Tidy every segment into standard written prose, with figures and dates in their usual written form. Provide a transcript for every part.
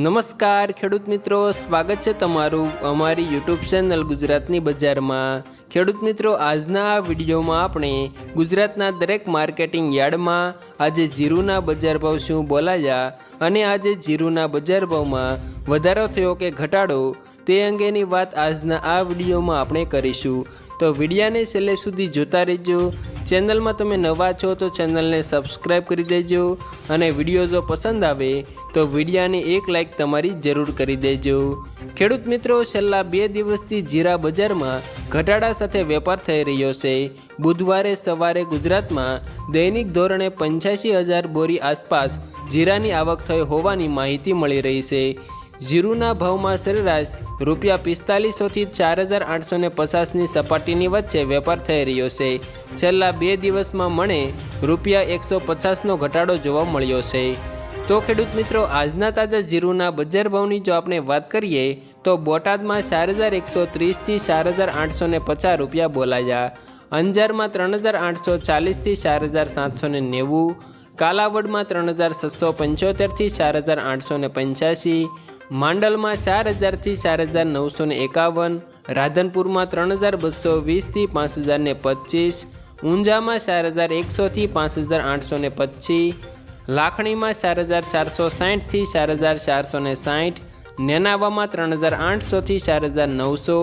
નમસ્કાર ખેડૂત મિત્રો, સ્વાગત છે તમારું અમારી યુટ્યુબ ચેનલ ગુજરાતની બજારમાં। ખેડૂત મિત્રો, આજના આ વિડીયોમાં આપણે ગુજરાતના દરેક માર્કેટિંગ યાર્ડમાં આજે જીરુના બજાર ભાવ શું બોલાયા અને આજે જીરુના બજાર ભાવમાં વધારો થયો કે ઘટાડો તે અંગેની વાત આજના આ વિડીયોમાં આપણે કરીશું। તો વિડીયાને છેલ્લે સુધી જોતા રહેજો। ચેનલમાં તમે નવા છો તો ચેનલને સબસ્ક્રાઈબ કરી દેજો અને વિડીયો જો પસંદ આવે તો વિડીયાને એક લાઈક તમારી જરૂર કરી દેજો। ખેડૂત મિત્રો, છેલ્લા 2 દિવસથી જીરા બજારમાં ઘટાડા સાથે વેપાર થઈ રહ્યો છે। બુધવારે સવારે ગુજરાતમાં દૈનિક ધોરણે 85,000 બોરી આસપાસ જીરાની આવક થઈ હોવાની માહિતી મળી રહી છે। જીરુના ભાવમાં સરેરાશ ₹4500 થી 4,850ની સપાટીની વચ્ચે વેપાર થઈ રહ્યો છે। છેલ્લા 2 દિવસમાં મને ₹150નો ઘટાડો જોવા મળ્યો છે। તો ખેડૂત મિત્રો, આજના તાજા જીરુના બજાર ભાવની જો આપણે વાત કરીએ તો બોટાદમાં 4,130 થી 4,850 બોલાયા, અંજારમાં 3,840 થી 4,790, કાલાવડમાં 3,675 થી 4,885, માંડલમાં 4,000 થી 4,951, રાધનપુરમાં 3,220 થી 5,025, ઊંઝામાં 4,100 થી 5,825, લાખણીમાં 4,460 થી 4,460, નેનાવામાં 3,800 થી 4,900,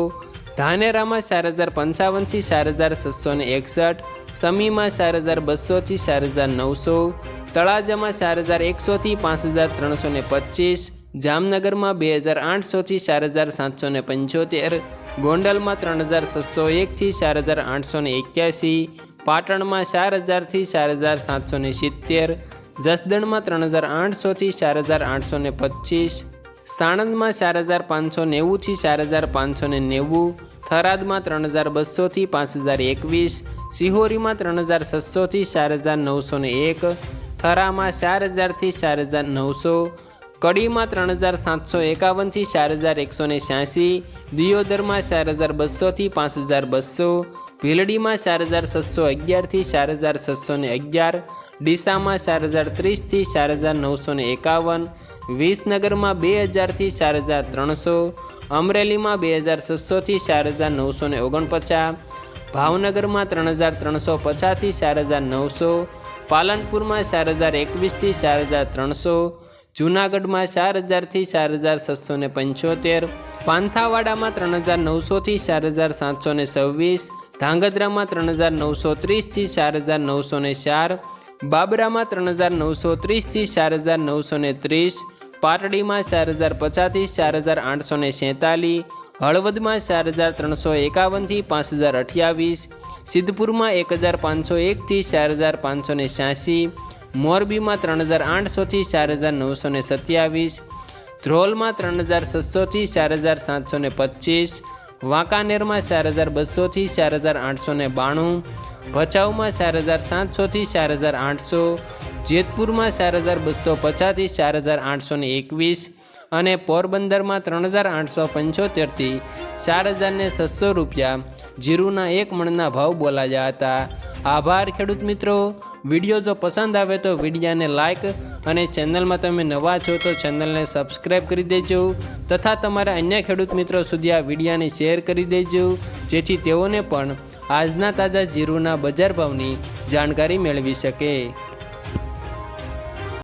ધાનેરામાં 4,055 થી 4,661, સમીમાં 4,200 થી 4,900, તળાજામાં 4,100 થી 5,325, જામનગરમાં 2,800 થી 4,775, ગોંડલમાં 3,601 થી 4,881, પાટણમાં 4,000 થી 4,770, જસદણમાં 3,800 થી 4,825, સાણંદમાં 4,590 થી 4,590, થરાદમાં 3,200 થી 5,021, સિહોરીમાં 3,600 થી 4,901, થરામાં 4,000 થી 4,900, કડીમાં 3,751 થી 4,186, દિયોદરમાં 4,200 થી 5,200, ભીલડીમાં 4,611 થી 4,611, ડીસામાં 4,030 થી 4,951, વિસનગરમાં 2,000 થી 4,300, અમરેલીમાં 2,600 થી 4,949, ભાવનગરમાં 3,350 થી 4,900, પાલનપુરમાં 4,021 થી 4,300, જૂનાગઢમાં 4,000 થી 4,675, પાંથાવાડામાં 3,900 થી 4,726, ધાંગધ્રામાં 3,930 થી 4,904, બાબરામાં 3,930 થી 4,930, પાટડીમાં 4,050 થી 4,847, હળવદમાં 4,351 થી 5,028, સિદ્ધપુરમાં 1,501 થી 4,586, મોરબીમાં 3,800 થી 4,927, ધ્રોલમાં 3,600 થી 4,725, વાંકાનેરમાં 4,200 થી 4,892, ભચાઉમાં 4,700 થી 4,800, જેતપુરમાં 4,250 થી 4,821 અને પોરબંદરમાં 3,875 થી 4,600 રૂપિયા જીરુના 1 મણના ભાવ બોલાયા હતા। આભાર ખેડૂત મિત્રો। વિડીયો જો પસંદ આવે તો વિડીયાને લાઇક અને ચેનલમાં તમે નવા છો તો ચેનલને સબસ્ક્રાઈબ કરી દેજો તથા તમારા અન્ય ખેડૂત મિત્રો સુધી આ વિડીયાને શેર કરી દેજો જેથી તેઓને પણ આજના તાજા જીરુના બજાર ભાવની જાણકારી મેળવી શકે।